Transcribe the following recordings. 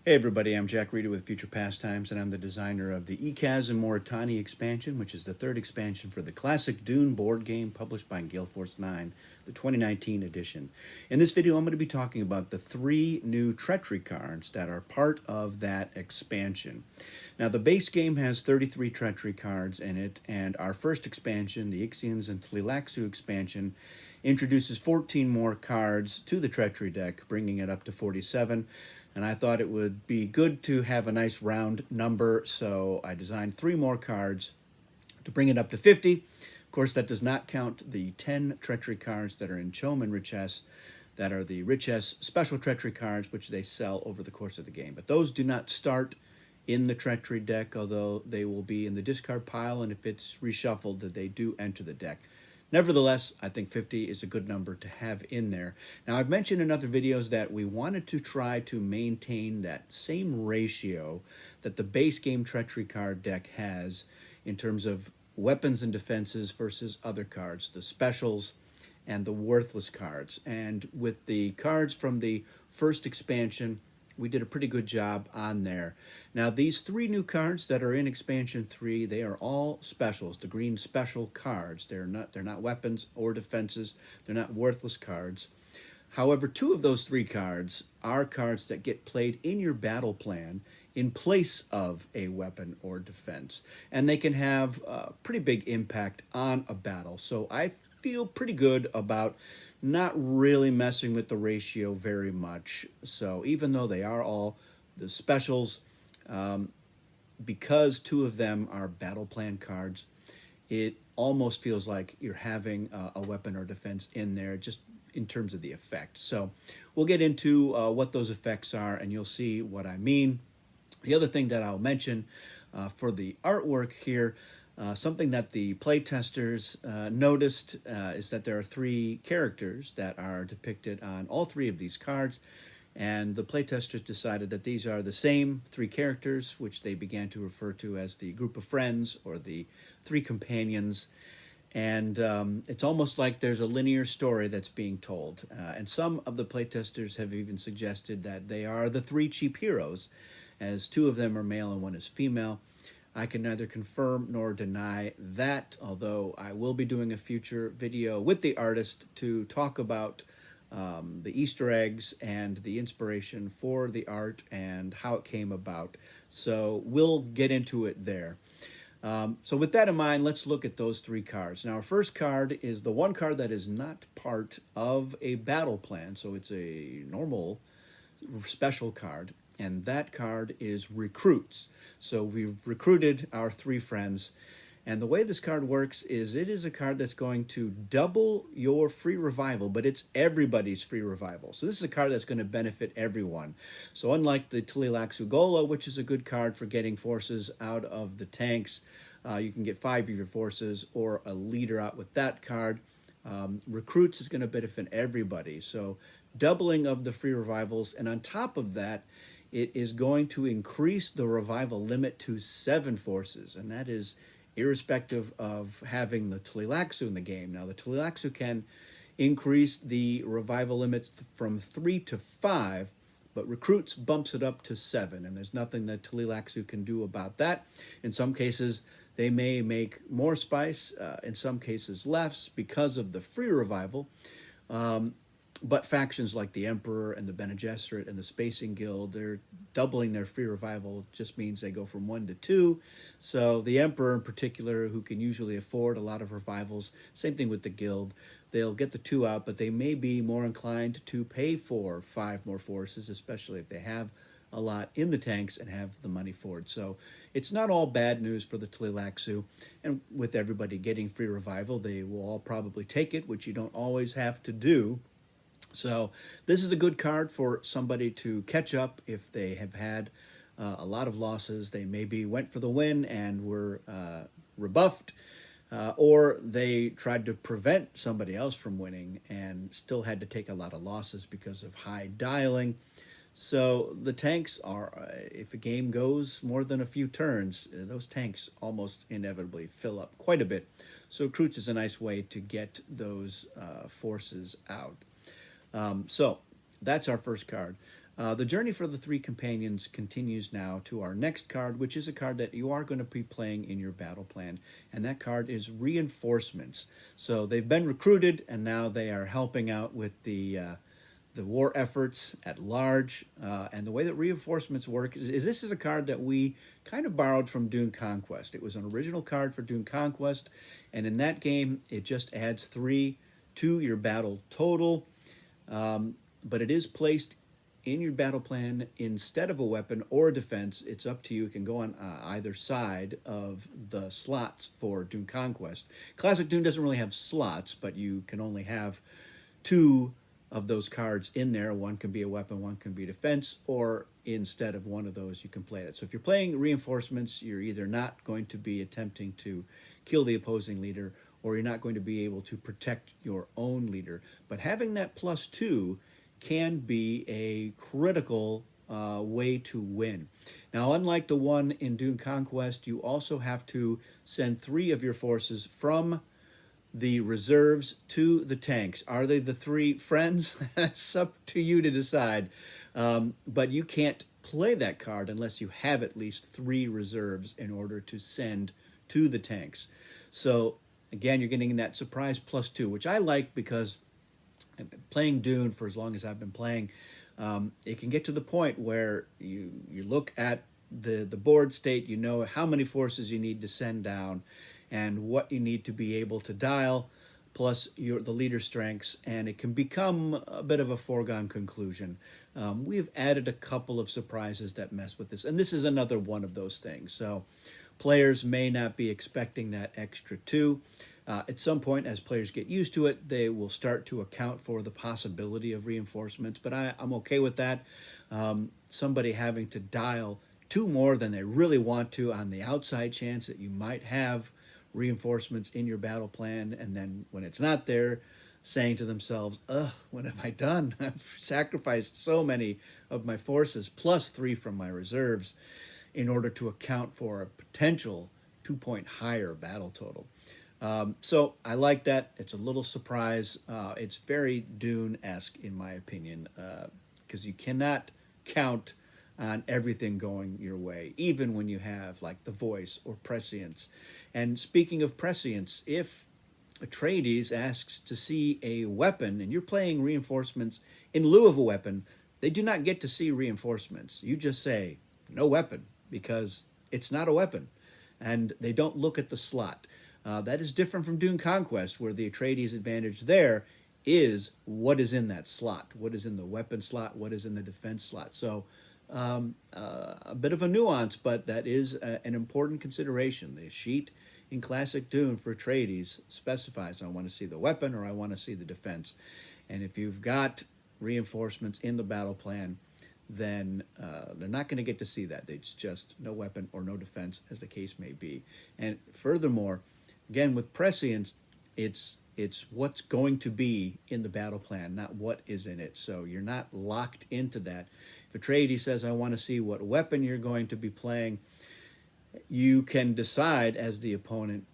Hey everybody, I'm Jack Reeder with Future Pastimes, and I'm the designer of the Ekaz and Moritani expansion, which is the third expansion for the classic Dune board game published by Gale Force 9, the 2019 edition. In this video, I'm going to be talking about the three new Treachery cards that are part of that expansion. Now, the base game has 33 Treachery cards in it, and our first expansion, the Ixians and Tleilaxu expansion, introduces 14 more cards to the Treachery deck, bringing it up to 47. And I thought it would be good to have a nice round number, so I designed three more cards to bring it up to 50. Of course, that does not count the 10 Treachery cards that are in Chom and Riches, that are the Riches special Treachery cards, which they sell over the course of the game. But those do not start in the Treachery deck, although they will be in the discard pile, and if it's reshuffled, they do enter the deck. Nevertheless, I think 50 is a good number to have in there. Now, I've mentioned in other videos that we wanted to try to maintain that same ratio that the base game Treachery card deck has in terms of weapons and defenses versus other cards, the specials and the worthless cards. And with the cards from the first expansion, we did a pretty good job on there. Now, these three new cards that are in expansion 3, they are all specials, the green special cards. They're not weapons or defenses. They're not worthless cards. However, two of those three cards are cards that get played in your battle plan in place of a weapon or defense, and they can have a pretty big impact on a battle. So I feel pretty good about not really messing with the ratio very much. So even though they are all the specials, because two of them are battle plan cards, it almost feels like you're having a weapon or defense in there just in terms of the effect. So we'll get into what those effects are, and you'll see what I mean. The other thing that I'll mention for the artwork here, something that the playtesters noticed is that there are three characters that are depicted on all three of these cards, and the playtesters decided that these are the same three characters, which they began to refer to as the group of friends or the three companions. And it's almost like there's a linear story that's being told. And some of the playtesters have even suggested that they are the three cheap heroes, as two of them are male and one is female. I can neither confirm nor deny that, although I will be doing a future video with the artist to talk about the Easter eggs and the inspiration for the art and how it came about. So we'll get into it there. So with that in mind, let's look at those three cards. Now, our first card is the one card that is not part of a battle plan, so it's a normal special card, and that card is Recruits. So we've recruited our three friends, and the way this card works is it is a card that's going to double your free revival, but it's everybody's free revival. So this is a card that's going to benefit everyone. So unlike the Tleilaxu Gola, which is a good card for getting forces out of the tanks, you can get 5 of your forces or a leader out with that card. Recruits is going to benefit everybody. So doubling of the free revivals, and on top of that, it is going to increase the revival limit to 7 forces, and that is irrespective of having the Tleilaxu in the game. Now, the Tleilaxu can increase the revival limits from 3 to 5, but Recruits bumps it up to 7, and there's nothing that Tleilaxu can do about that. In some cases, they may make more spice, in some cases less, because of the free revival. But factions like the Emperor and the Bene Gesserit and the Spacing Guild, they're doubling their free revival. Just means they go from 1 to 2. So the Emperor in particular, who can usually afford a lot of revivals, same thing with the Guild, they'll get the 2 out, but they may be more inclined to pay for 5 more forces, especially if they have a lot in the tanks and have the money for it. So it's not all bad news for the Tleilaxu, and with everybody getting free revival, they will all probably take it, which you don't always have to do. So this is a good card for somebody to catch up if they have had a lot of losses. They maybe went for the win and were rebuffed, or they tried to prevent somebody else from winning and still had to take a lot of losses because of high dialing. So the tanks are, if a game goes more than a few turns, those tanks almost inevitably fill up quite a bit. So Recruits is a nice way to get those forces out. So that's our first card. The journey for the three companions continues now to our next card, which is a card that you are going to be playing in your battle plan, and that card is Reinforcements. So they've been recruited, and now they are helping out with the war efforts at large. And the way that Reinforcements work is this is a card that we kind of borrowed from Dune Conquest. It was an original card for Dune Conquest, and in that game, it just adds 3 to your battle total. But it is placed in your battle plan instead of a weapon or a defense. It's up to you. It can go on either side of the slots for Dune Conquest. Classic Dune doesn't really have slots, but you can only have 2 of those cards in there. One can be a weapon, one can be defense, or instead of one of those, you can play it. So if you're playing Reinforcements, you're either not going to be attempting to kill the opposing leader, or you're not going to be able to protect your own leader. But having that +2 can be a critical way to win. Now, unlike the one in Dune Conquest, you also have to send 3 of your forces from the reserves to the tanks. Are they the 3 friends? That's up to you to decide. But you can't play that card unless you have at least 3 reserves in order to send to the tanks. So again, you're getting that surprise +2, which I like because playing Dune for as long as I've been playing, it can get to the point where you look at the board state, you know how many forces you need to send down and what you need to be able to dial, plus the leader strengths, and it can become a bit of a foregone conclusion. We've added a couple of surprises that mess with this, and this is another one of those things. So players may not be expecting that extra 2. At some point, as players get used to it, they will start to account for the possibility of reinforcements, but I'm okay with that. Somebody having to dial 2 more than they really want to on the outside chance that you might have reinforcements in your battle plan, and then when it's not there, saying to themselves, ugh, what have I done? I've sacrificed so many of my forces, +3 from my reserves, in order to account for a potential 2-point higher battle total. So I like that. It's a little surprise. It's very Dune-esque, in my opinion, because you cannot count on everything going your way, even when you have like the voice or prescience. And speaking of prescience, if Atreides asks to see a weapon and you're playing reinforcements in lieu of a weapon, they do not get to see reinforcements. You just say, no weapon, because it's not a weapon. And they don't look at the slot. That is different from Dune Conquest, where the Atreides advantage there is what is in that slot, what is in the weapon slot, what is in the defense slot. So a bit of a nuance, but that is an important consideration. The sheet in Classic Dune for Atreides specifies, I want to see the weapon or I want to see the defense. And if you've got reinforcements in the battle plan, then they're not going to get to see that. It's just no weapon or no defense, as the case may be. And furthermore, again, with prescience, it's what's going to be in the battle plan, not what is in it. So you're not locked into that. If Atreides says, I want to see what weapon you're going to be playing, you can decide as the opponent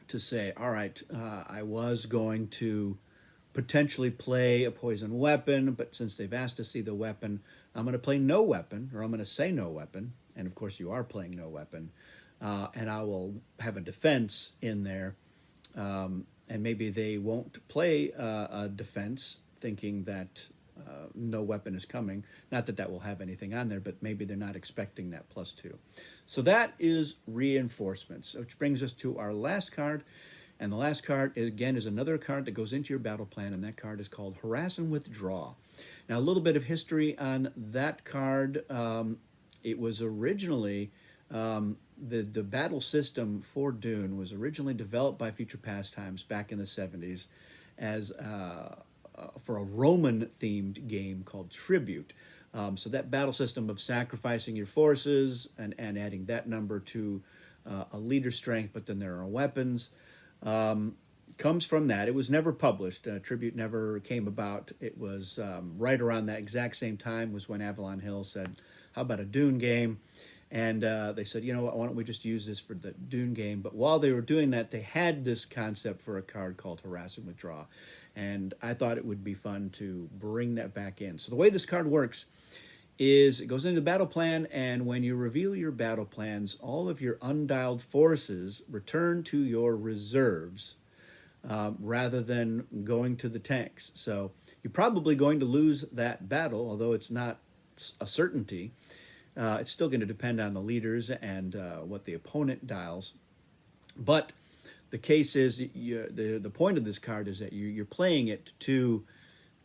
to say, all right, I was going to potentially play a poison weapon, but since they've asked to see the weapon, I'm going to play no weapon, or I'm going to say no weapon. And of course, you are playing no weapon. And I will have a defense in there. And maybe they won't play a defense thinking that no weapon is coming. Not that that will have anything on there, but maybe they're not expecting that +2. So that is reinforcements, which brings us to our last card. And the last card, again, is another card that goes into your battle plan, and that card is called Harass and Withdraw. Now, a little bit of history on that card. It was originally, the battle system for Dune was originally developed by Future Pastimes back in the 70s as for a Roman-themed game called Tribute. So that battle system of sacrificing your forces and adding that number to a leader strength, but then there are weapons, comes from that. It was never published. Tribute never came about. It was right around that exact same time was when Avalon Hill said, how about a Dune game? And they said, you know what, why don't we just use this for the Dune game? But while they were doing that, they had this concept for a card called Harass and Withdraw. And I thought it would be fun to bring that back in. So the way this card works is it goes into the battle plan, and when you reveal your battle plans, all of your undialed forces return to your reserves rather than going to the tanks. So you're probably going to lose that battle, although it's not a certainty. It's still going to depend on the leaders and what the opponent dials. But the case is, the point of this card is that you're playing it to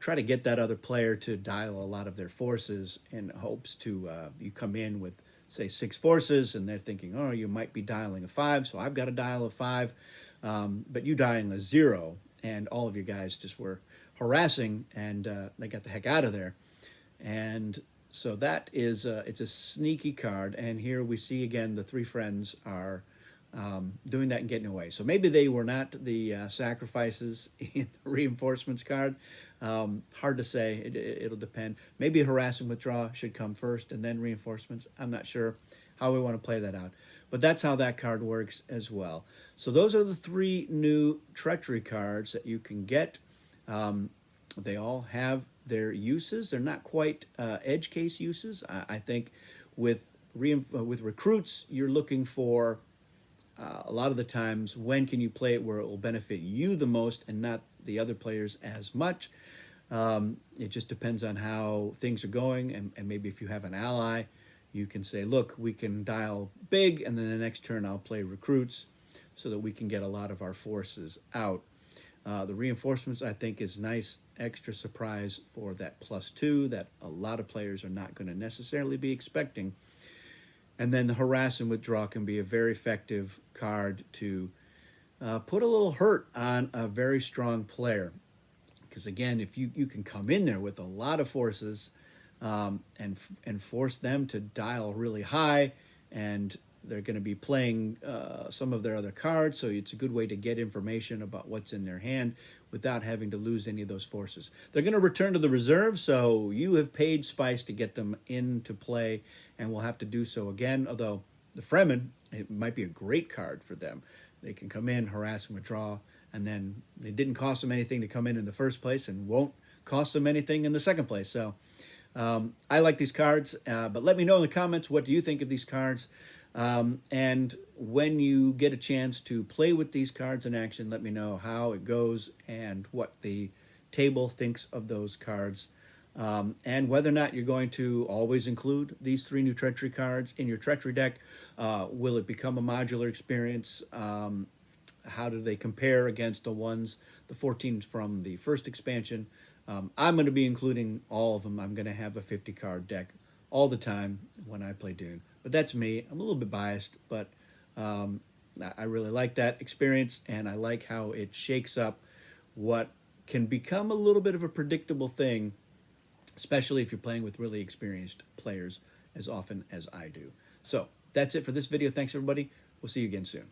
try to get that other player to dial a lot of their forces in hopes to, you come in with, say, 6 forces, and they're thinking, oh, you might be dialing a 5, so I've got to dial a 5, but you dialing a 0, and all of you guys just were harassing, and they got the heck out of there. And so that is, it's a sneaky card, and here we see again the 3 friends are doing that and getting away. So maybe they were not the sacrifices in the reinforcements card. Hard to say. It'll depend. Maybe Harass and Withdraw should come first and then reinforcements. I'm not sure how we want to play that out. But that's how that card works as well. So those are the 3 new Treachery cards that you can get. They all have their uses. They're not quite edge case uses. I think with recruits, you're looking for a lot of the times, when can you play it where it will benefit you the most and not the other players as much. It just depends on how things are going, and maybe if you have an ally, you can say, look, we can dial big, and then the next turn I'll play recruits so that we can get a lot of our forces out. The reinforcements, I think, is nice extra surprise for that +2 that a lot of players are not going to necessarily be expecting. And then the Harass and Withdraw can be a very effective card to put a little hurt on a very strong player. Because again, if you can come in there with a lot of forces and force them to dial really high, and they're going to be playing some of their other cards, so it's a good way to get information about what's in their hand without having to lose any of those forces. They're going to return to the reserve, so you have paid Spice to get them into play, and will have to do so again, although the Fremen, it might be a great card for them. They can come in, harass and withdraw, and then it didn't cost them anything to come in the first place and won't cost them anything in the second place. So I like these cards, but let me know in the comments, what do you think of these cards? And when you get a chance to play with these cards in action, let me know how it goes and what the table thinks of those cards. And whether or not you're going to always include these 3 new Treachery cards in your Treachery deck. Will it become a modular experience? How do they compare against the 14 from the first expansion? I'm going to be including all of them. I'm going to have a 50-card deck all the time when I play Dune. But that's me. I'm a little bit biased, but I really like that experience, and I like how it shakes up what can become a little bit of a predictable thing, especially if you're playing with really experienced players as often as I do. So that's it for this video. Thanks, everybody. We'll see you again soon.